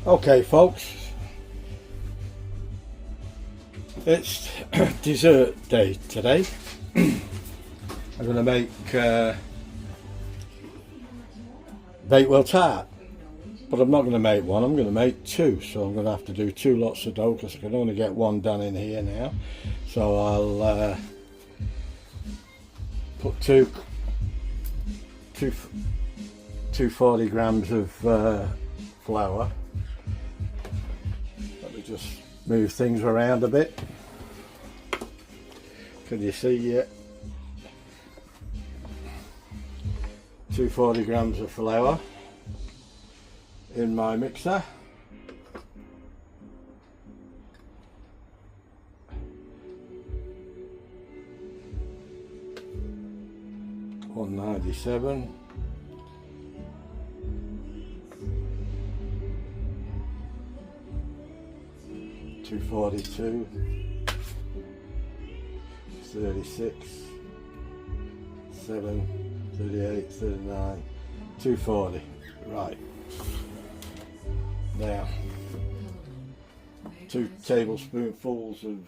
Okay folks, it's dessert day today. I'm going to make Bakewell tart, but I'm not going to make one, I'm going to make two, so I'm going to have to do two lots of dough because I can only get one done in here now. So I'll put two 40 grams of flour. Let me just move things around a bit. Can you see it? 240 grams of flour in my mixer. $1.97. $2.42. 36, 7, 38, 39, 240. Right. Now, 2 tablespoonfuls of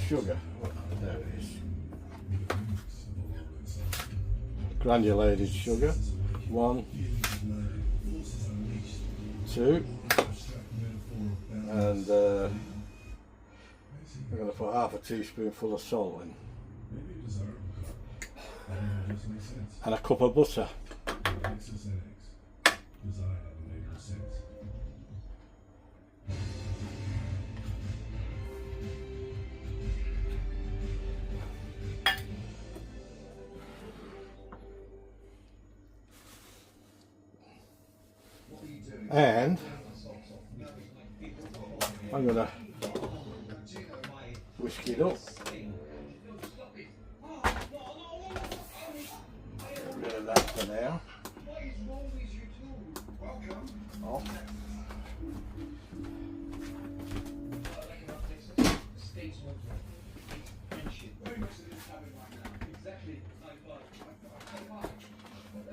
sugar. There it is. Granulated sugar. 1, 2, and I'm going to put half a teaspoonful of salt in, and a cup of butter. And I'm going to whisk it up. Get rid of that for now. Off.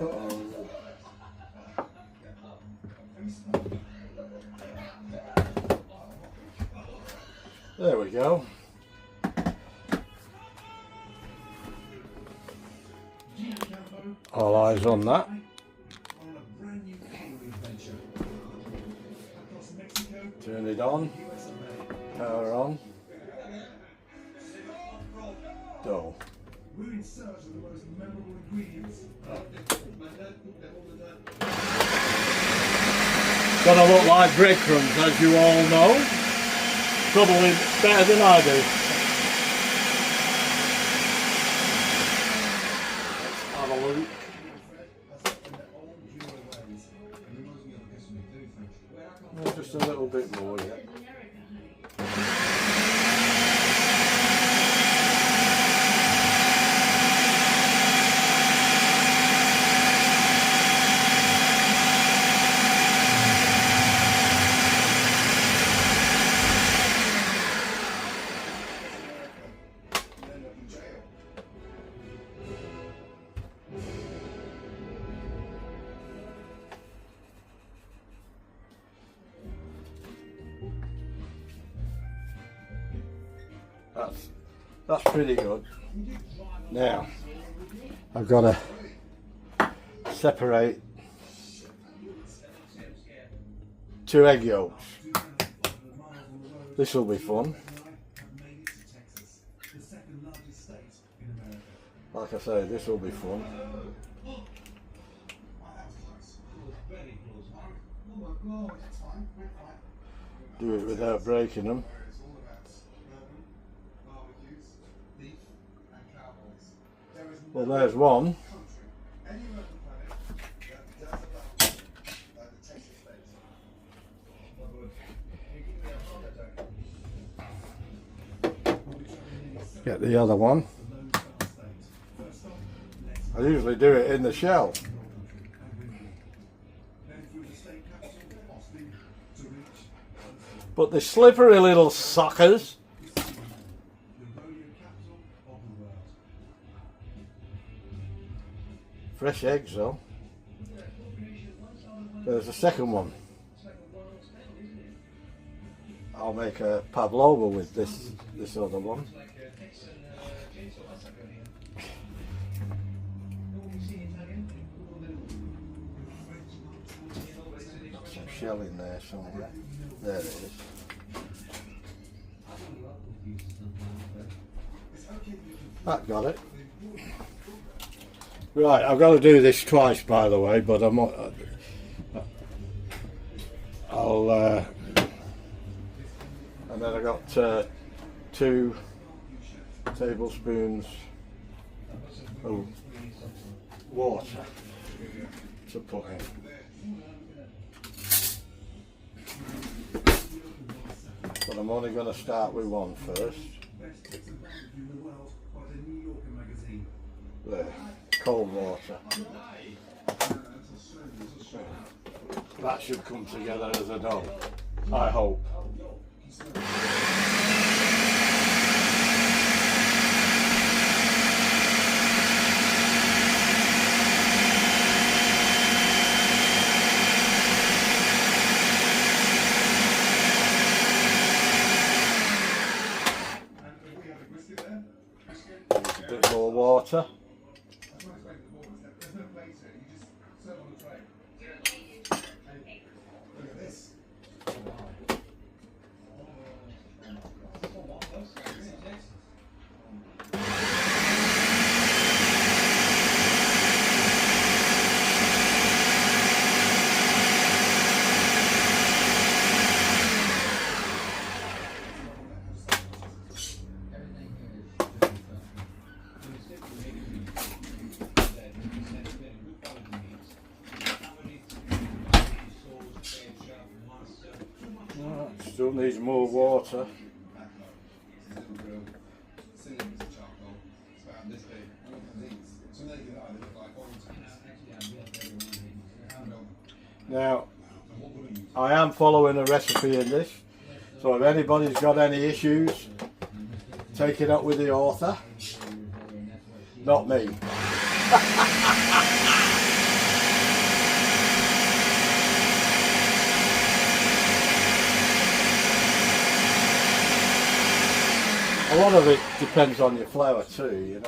Uh-oh. There we go. All eyes on that. Turn it on. Power on. Dough. We're in search of the most memorable ingredients. Gonna look like breadcrumbs, as you all know. Probably better than I do. Let's have a look. Just a little bit more, yeah. That's pretty good. Now I've got to separate 2 egg yolks. This will be fun. Like I say, this will be fun. Do it without breaking them. Well, there's one. Get the other one. I usually do it in the shell. But the slippery little suckers. Fresh eggs though. There's a second one. I'll make a pavlova with this other one. Got some shell in there somewhere. There it is. That got it. Right, I've got to do this twice, by the way, but I'll and then I got 2 tablespoons of water to put in. But I'm only going to start with one first. There, cold water. That should come together as a dough, I hope. A bit more water. Still needs more water. Now, I am following a recipe in this, so if anybody's got any issues, take it up with the author, not me. A lot of it depends on your flour too, you know.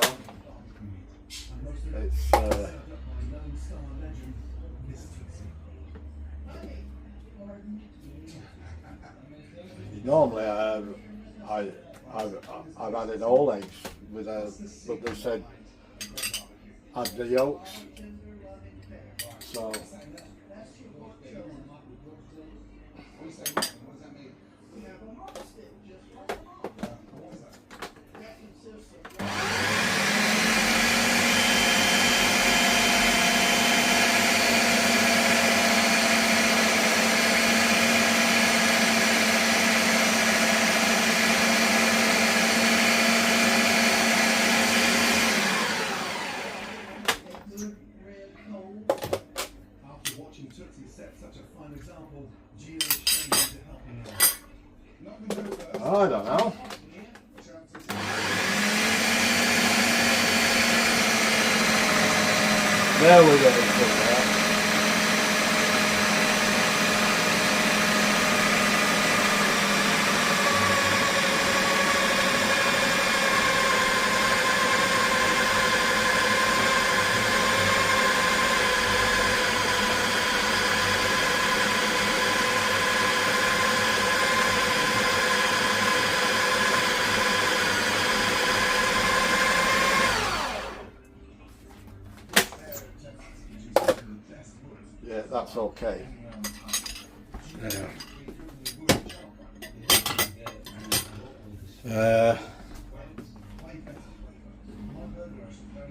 It's normally I've added all eggs with but they said add the yolks. So I don't know. There we go. Yeah, that's okay.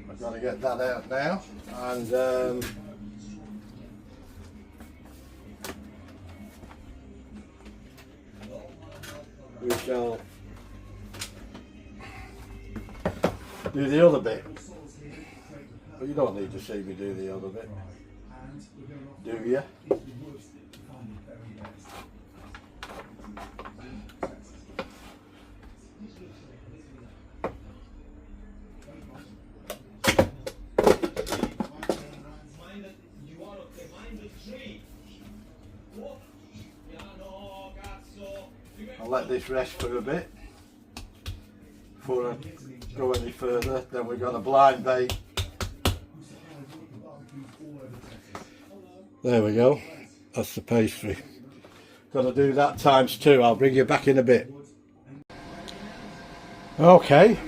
I've got to get that out now, and we shall do the other bit. But you don't need to see me do the other bit, do you? I'll let this rest for a bit before I go any further. Then we've got a blind bake. There we go, that's the pastry. Got to do that times 2. I'll bring you back in a bit. Okay,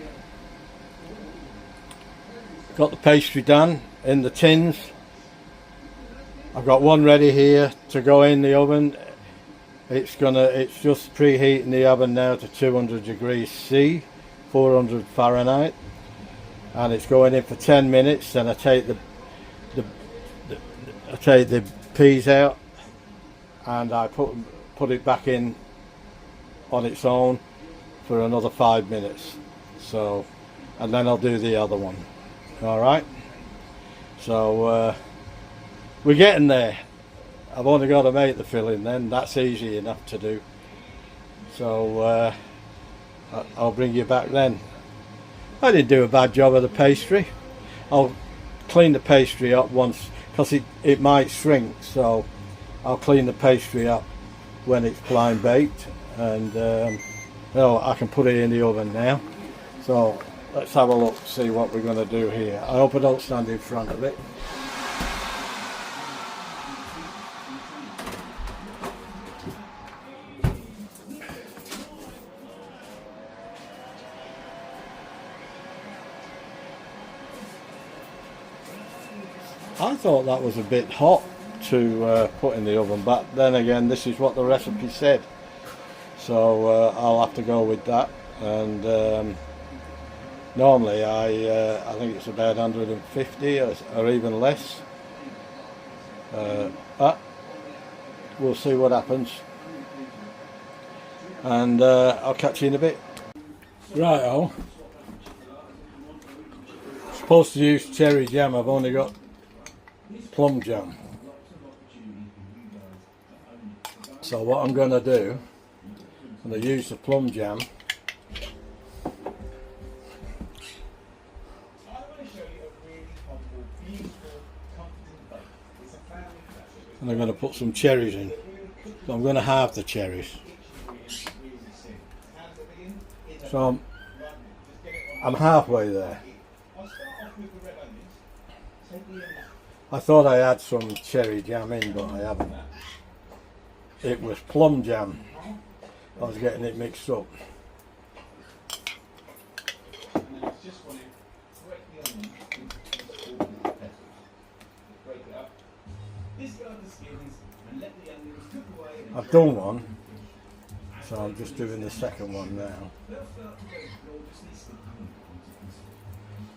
got the pastry done in the tins. I've got one ready here to go in the oven. It's just preheating the oven now to 200 degrees C, 400 Fahrenheit, and it's going in for 10 minutes. Then I take the peas out and I put it back in on its own for another 5 minutes. So, and then I'll do the other one. All right. So we're getting there. I've only got to make the filling then. That's easy enough to do. So I'll bring you back then. I didn't do a bad job of the pastry. I'll clean the pastry up once, because it might shrink, so I'll clean the pastry up when it's blind baked, and I can put it in the oven now. So let's have a look, see what we're going to do here. I hope I don't stand in front of it. I thought that was a bit hot to put in the oven, but then again, this is what the recipe said, so I'll have to go with that. And normally I think it's about 150 or even less, but we'll see what happens, and I'll catch you in a bit. Right, supposed to use cherry jam. I've only got plum jam. So what I'm going to do, I'm going to use the plum jam. And I'm going to put some cherries in. So I'm going to halve the cherries. So I'm halfway there. I thought I had some cherry jam in, but I haven't. It was plum jam. I was getting it mixed up. I've done one, so I'm just doing the second one now.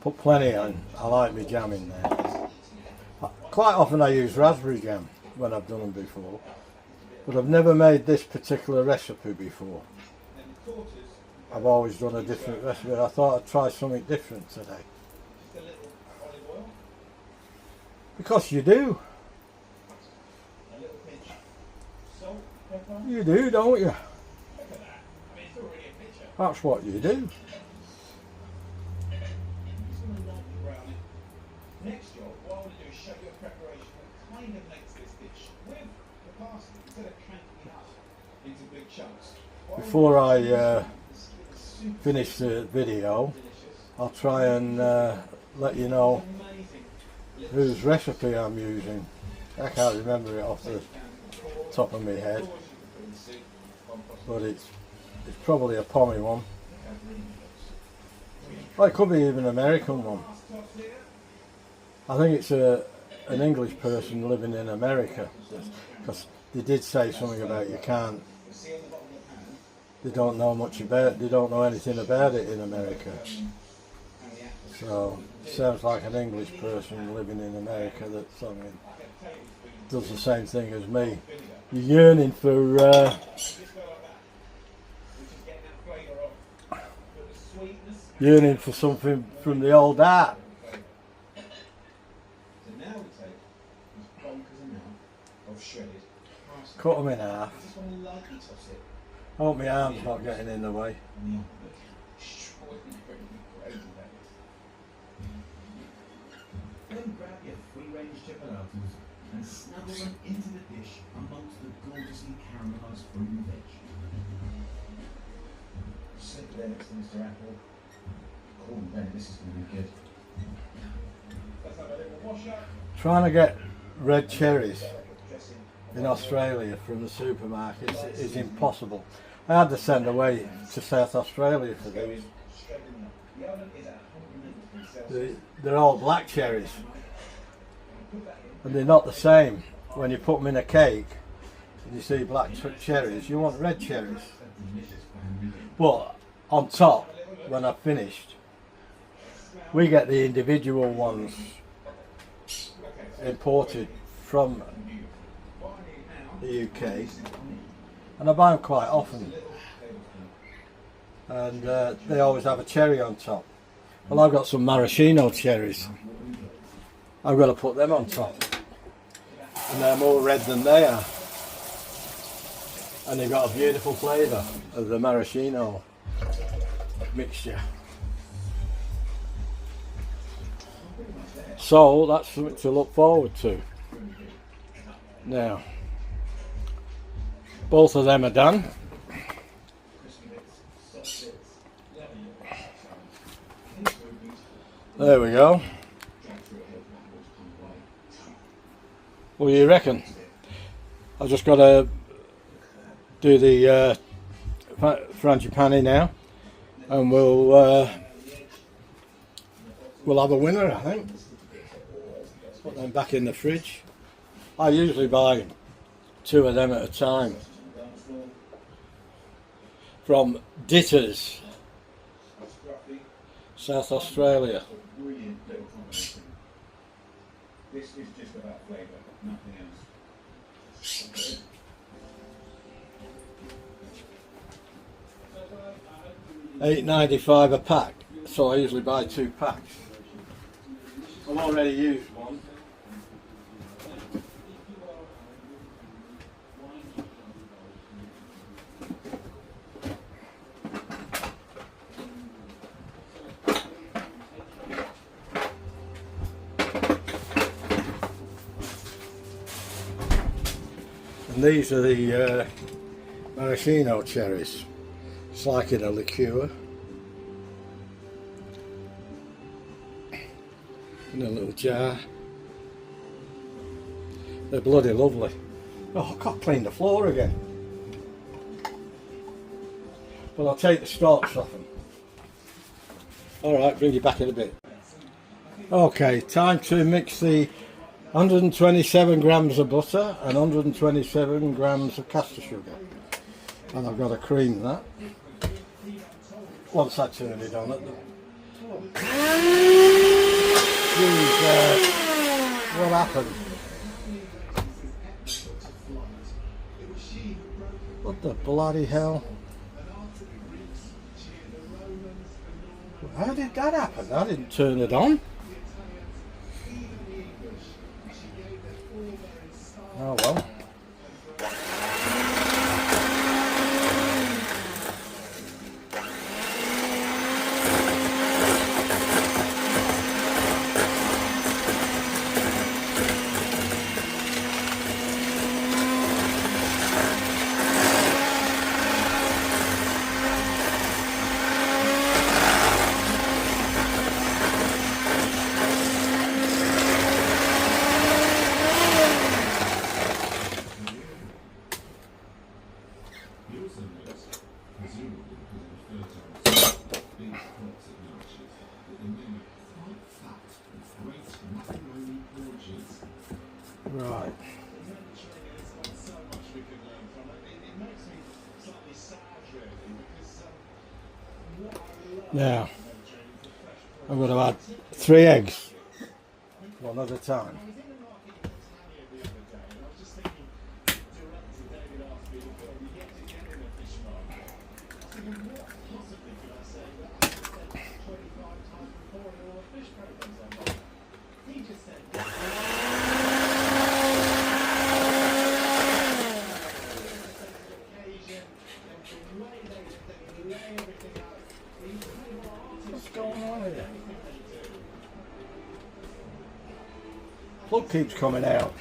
Put plenty on. I like my jam in there. Quite often I use raspberry jam when I've done them before, but I've never made this particular recipe before. I've always done a different recipe. I thought I'd try something different today. Because you do. You do, don't you? That's what you do. Next job, what I want to do is show you a preparation that kind of makes this dish with the parsley instead of cranking it up into big chunks. Before I finish the video, I'll try and let you know whose recipe I'm using. I can't remember it off the top of my head, but it's probably a Pommy one. Well, it could be even an American one. I think it's an English person living in America, because they did say something about you can't. They don't know much about. They don't know anything about it in America. So it sounds like an English person living in America that does the same thing as me. You're yearning for something from the old art. Cut them in half. I hope my arm's not getting in the way. Then grab your free-range chipolatas and snuggle them into the dish amongst the gorgeously caramelised fruit and veg. Trying to get red cherries in Australia from the supermarkets is impossible. I had to send away to South Australia for these. They're all black cherries, and they're not the same. When you put them in a cake and you see black cherries, you want red cherries. But on top, when I've finished, we get the individual ones imported from the UK, and I buy them quite often, and they always have a cherry on top. Well, I've got some maraschino cherries. I've got to put them on top, and they're more red than they are, and they've got a beautiful flavour of the maraschino mixture. So that's something to look forward to. Now, both of them are done. There we go. What do you reckon? I've just got to do the frangipani now, and we'll have a winner, I think. Put them back in the fridge. I usually buy 2 of them at a time from Ditters, South Australia. This is just about flavour, nothing else. $8.95 a pack, so I usually buy 2 packs. I've already used one. And these are the maraschino cherries. It's like in a liqueur. In a little jar. They're bloody lovely. Oh, I can't clean the floor again. But I'll take the stalks off them. Alright, bring you back in a bit. Okay, time to mix the 127 grams of butter and 127 grams of caster sugar. And I've got to cream that. Once I turn it on at the... what happened? What the bloody hell? How did that happen? I didn't turn it on. Oh well. Right. Now, I'm going to add 3 eggs, one at a time. What's going on here? Plug keeps coming out.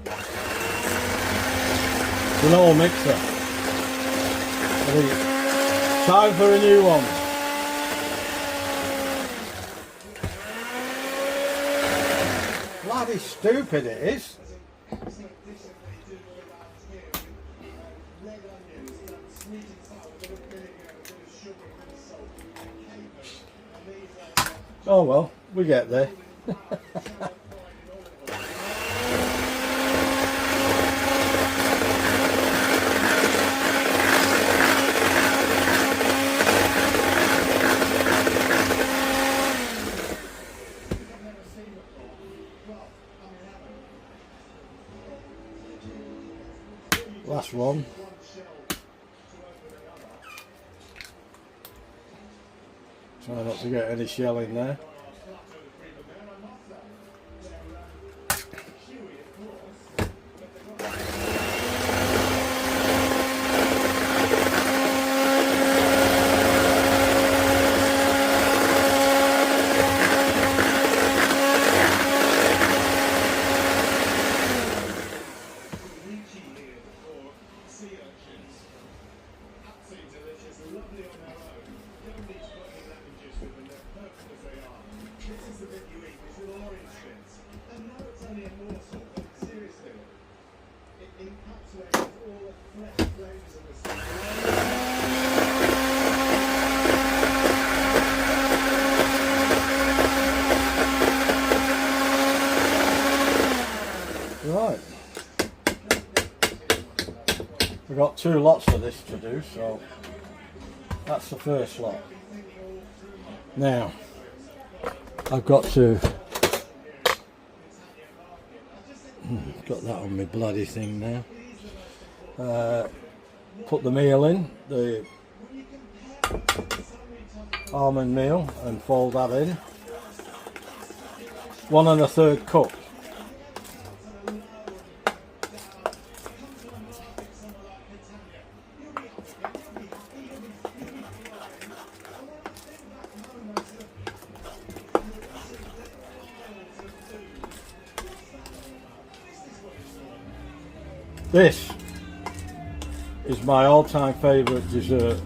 It's an old mixer. I think it's Time for a new one. Bloody stupid it is. Oh well, we get there. Last one. Try not to get any shell in there. Right, we've got 2 lots of this to do, so that's the first lot. Now I've got to got that on my bloody thing now. Put the meal in, the almond meal, and fold that in. 1 1/3 cup. This is my all-time favourite dessert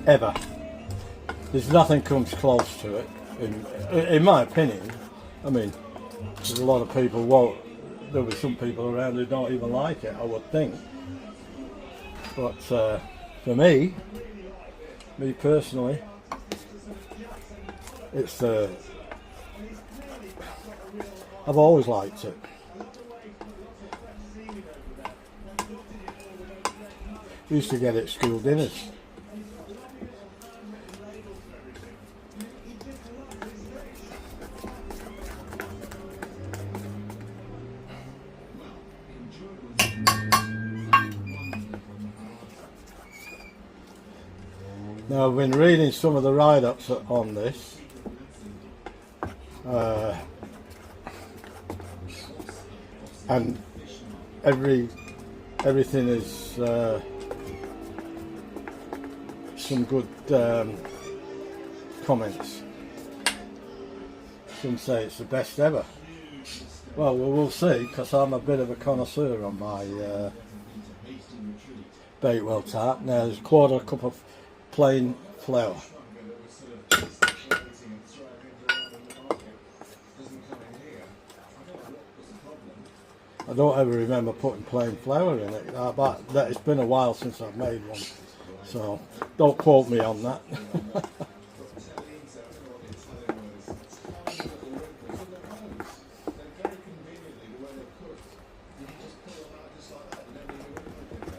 ever. There's nothing comes close to it, in my opinion. I mean, there's a lot of people there'll be some people around who don't even like it, I would think. But for me personally, it's I've always liked it. Used to get it at school dinners. Now I've been reading some of the write-ups on this. And everything is some good comments. Some say it's the best ever. Well, we'll see, because I'm a bit of a connoisseur on my Bakewell tart. Now there's 1/4 cup of plain flour. I don't ever remember putting plain flour in it, but it's been a while since I've made one, so don't quote me on that.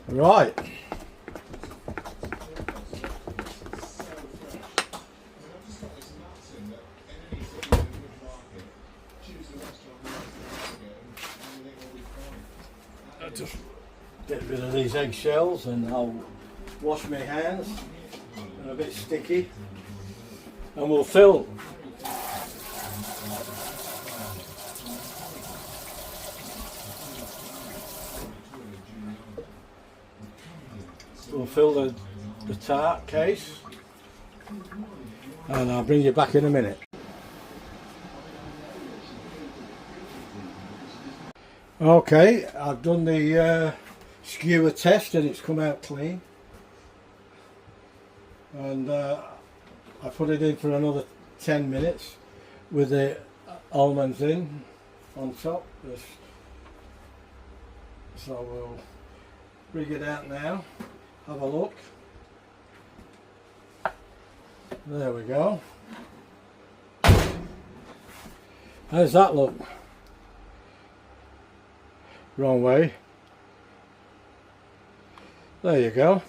Right. I'll just get rid of these eggshells and I'll wash my hands. They're a bit sticky. And we'll fill the tart case, and I'll bring you back in a minute. Okay, I've done the skewer test and it's come out clean. and I put it in for another 10 minutes with the almonds in on top. So we'll bring it out now, have a look. There we go. How's that look? Wrong way. There you go.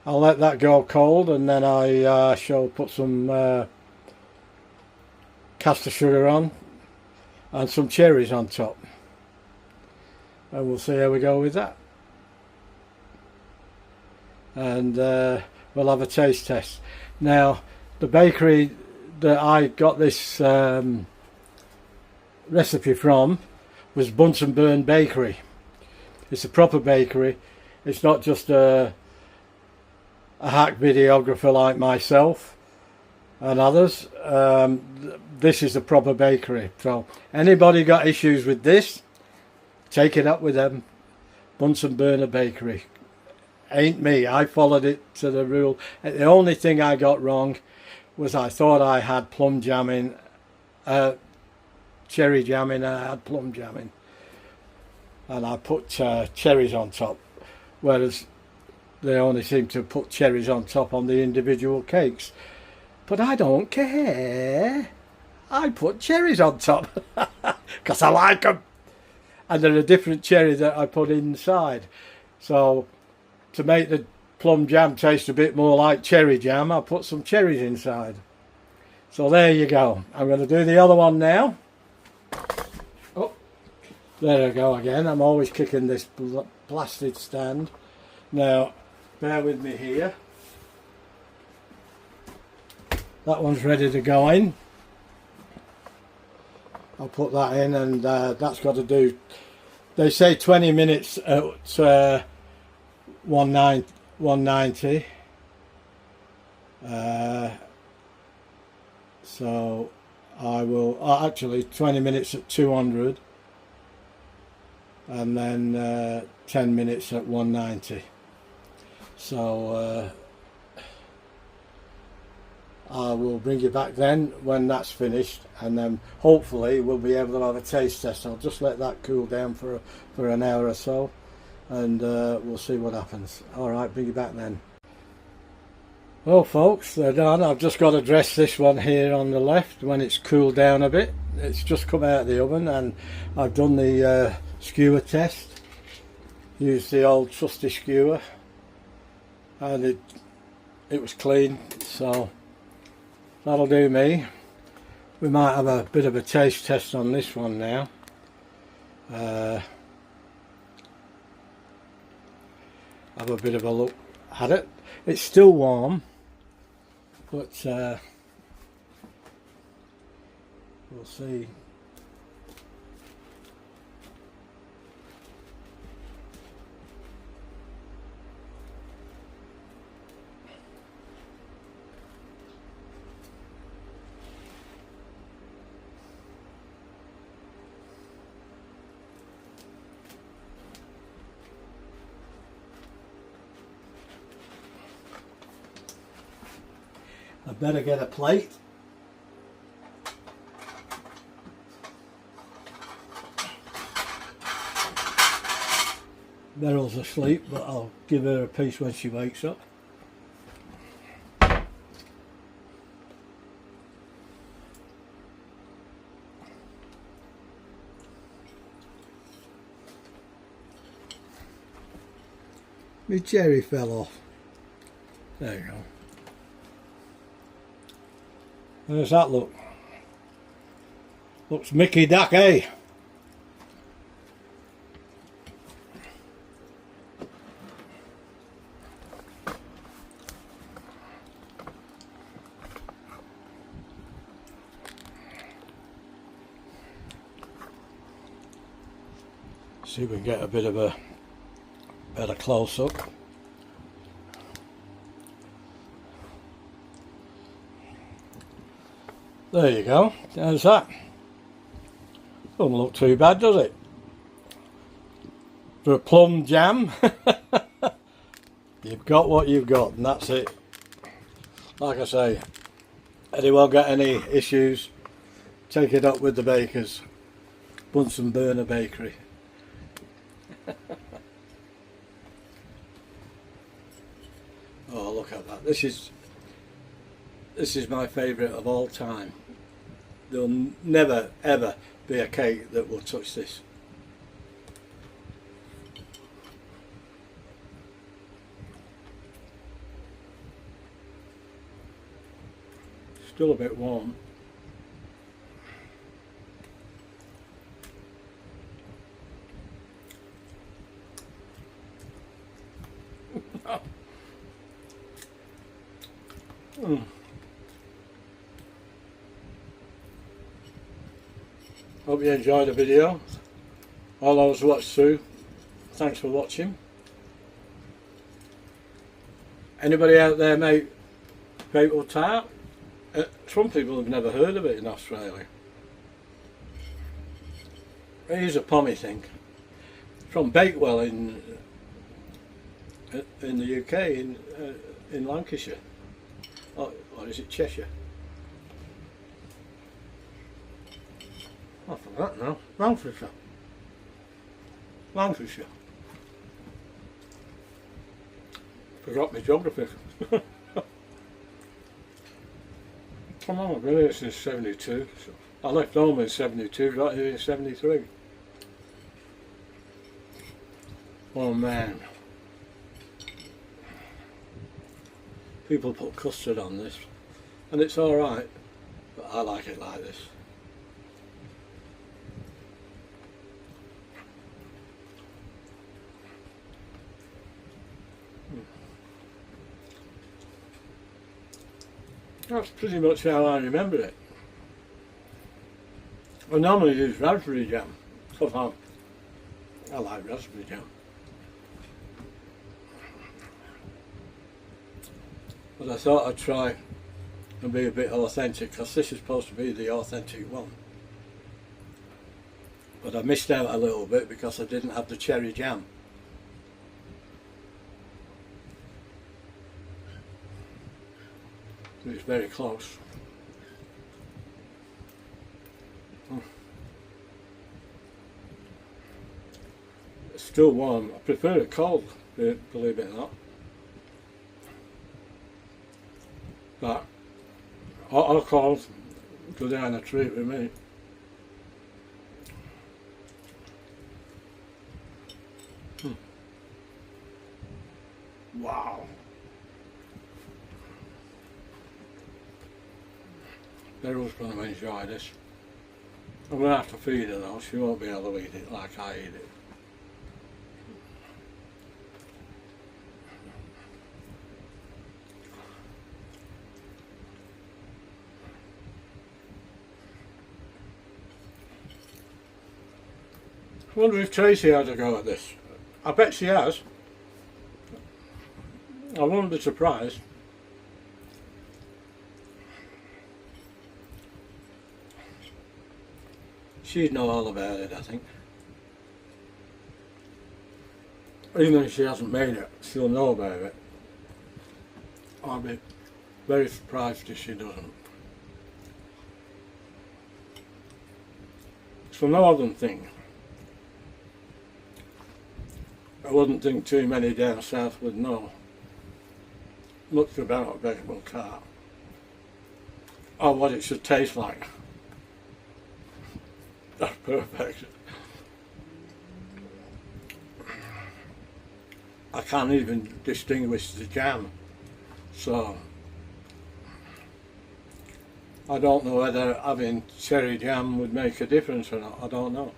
I'll let that go cold, and then I shall put some caster sugar on and some cherries on top, and we'll see how we go with that, and we'll have a taste test. Now, the bakery that I got this recipe from was Bunsen Burn Bakery. It's a proper bakery. It's not just a hack videographer like myself and others. This is a proper bakery. So anybody got issues with this, take it up with them. Bunsen Burner Bakery. Ain't me. I followed it to the rule. The only thing I got wrong was I thought I had plum jam in, cherry jam in, I had plum jam in. And I put cherries on top, whereas they only seem to put cherries on top on the individual cakes. But I don't care. I put cherries on top because I like them. And they're a different cherry that I put inside. So to make the plum jam taste a bit more like cherry jam, I put some cherries inside. So there you go. I'm going to do the other one now. Oh, there I go again. I'm always kicking this blasted stand. Now, bear with me here. That one's ready to go in. I'll put that in, and that's got to do, they say 20 minutes at 190. So I will, actually 20 minutes at 200, and then 10 minutes at 190. So I will bring you back then when that's finished, and then hopefully we'll be able to have a taste test. I'll just let that cool down for an hour or so, and we'll see what happens. Alright, bring you back then. Well folks, they're done. I've just got to dress this one here on the left when it's cooled down a bit. It's just come out of the oven, and I've done the skewer test. Used the old trusty skewer, and it was clean, so that'll do me. We might have a bit of a taste test on this one now. Have a bit of a look at it. It's still warm, but we'll see. I better get a plate. Beryl's asleep, but I'll give her a piece when she wakes up. My cherry fell off. There you go. How does that look? Looks Mickey Duck, eh? See if we can get a bit of a better close up. There you go. How's that? Doesn't look too bad, does it? For a plum jam, you've got what you've got, and that's it. like I say, anyone got any issues, take it up with the bakers. Bunsen Burner Bakery. Oh, look at that. This is my favourite of all time. There'll never ever be a cake that will touch this. Still a bit warm. Hope you enjoyed the video. All those who watched through, thanks for watching. Anybody out there make Bakewell tart? Some people have never heard of it in Australia. It is a pommy thing. From Bakewell in the UK, in Lancashire. Or is it Cheshire? I forgot now. Lancashire. Lancashire. Forgot my geography. Come on, I've been here since 72. I left home in 72, got here in 73. Oh man. People put custard on this, and it's alright, but I like it like this. That's pretty much how I remember it. I normally use raspberry jam, because I like raspberry jam. But I thought I'd try and be a bit authentic, because this is supposed to be the authentic one. But I missed out a little bit because I didn't have the cherry jam. It's very close. It's still warm. I prefer it cold, believe it or not. But hot or cold, go down a treat with me. Wow. Beryl's going to enjoy this. I'm going to have to feed her though, she won't be able to eat it like I eat it. I wonder if Tracy had a go at this. I bet she has. I wouldn't be surprised. She'd know all about it, I think. Even if she hasn't made it, she'll know about it. I'll be very surprised if she doesn't. It's a northern thing. I wouldn't think too many down south would know much about Bakewell tart or what it should taste like. That's perfect. I can't even distinguish the jam, so I don't know whether having cherry jam would make a difference or not. I don't know.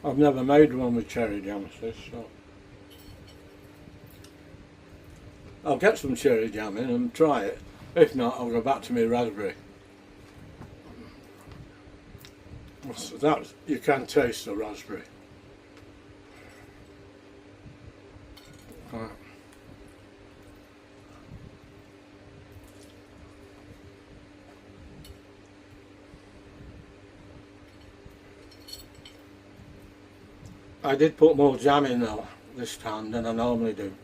I've never made one with cherry jam, so I'll get some cherry jam in and try it. If not, I'll go back to my raspberry. So that, you can taste the raspberry. Right. I did put more jam in though this time than I normally do.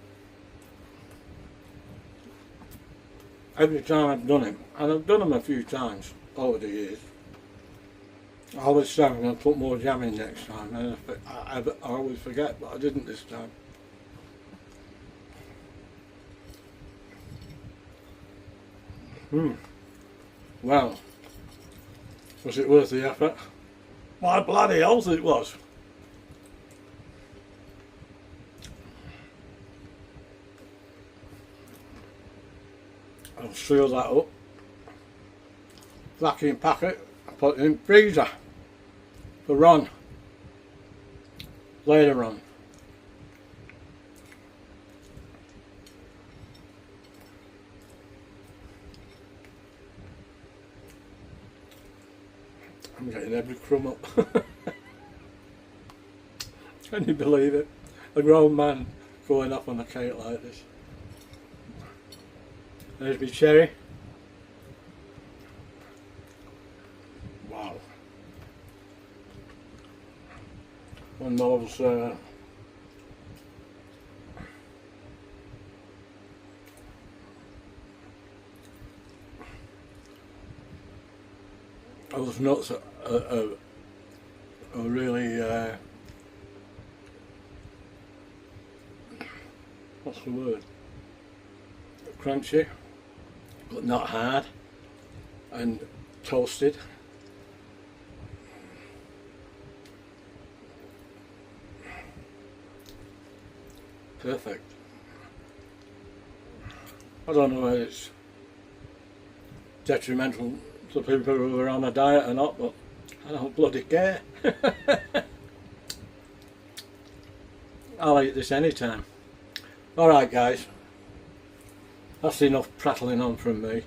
every time I've done it, and I've done them a few times over the years, I always say I'm going to put more jam in next time, and I always forget, but I didn't this time. Well, was it worth the effort? My bloody oath it was. I'll seal that up, vacuum pack it, put it in freezer for run later on. I'm getting every crumb up. Can you believe it? A grown man going off on a cake like this. There's my cherry. Wow. One more was those nuts are really what's the word? Crunchy, but not hard, and toasted. Perfect. I don't know whether it's detrimental to people who are on a diet or not, but I don't bloody care. I'll eat this anytime. Alright guys, that's enough prattling on from me.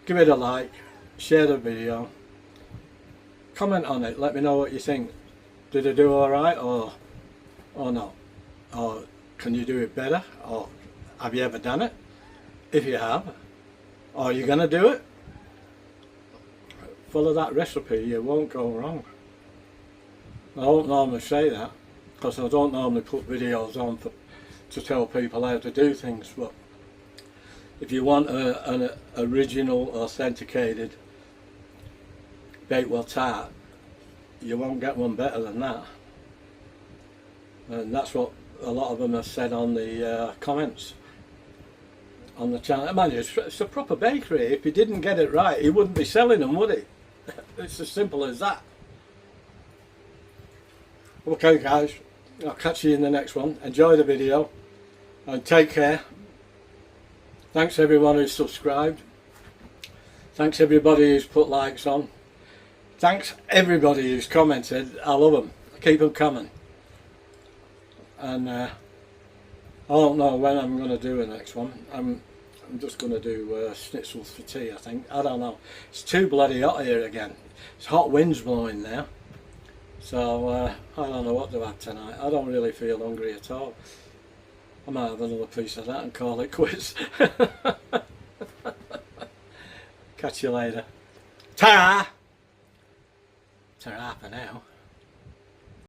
Give it a like, share the video, comment on it, let me know what you think. Did I do alright or not? Or can you do it better? Or have you ever done it? If you have, are you going to do it? Follow that recipe, you won't go wrong. I don't normally say that because I don't normally put videos on to tell people how to do things, but if you want an original authenticated Bakewell tart, you won't get one better than that. And that's what a lot of them have said on the comments on the channel. Man, it's a proper bakery. If he didn't get it right, he wouldn't be selling them, would he? It's as simple as that. Okay guys, I'll catch you in the next one. Enjoy the video and take care. Thanks everyone who's subscribed. Thanks everybody who's put likes on. Thanks everybody who's commented. I love them. Keep them coming. And I don't know when I'm going to do the next one. I'm just going to do schnitzels for tea, I think. I don't know. It's too bloody hot here again. It's hot winds blowing now. So I don't know what to have tonight. I don't really feel hungry at all. I might have another piece of that and call it quits. Catch you later. Ta-ra! Ta-ra for now.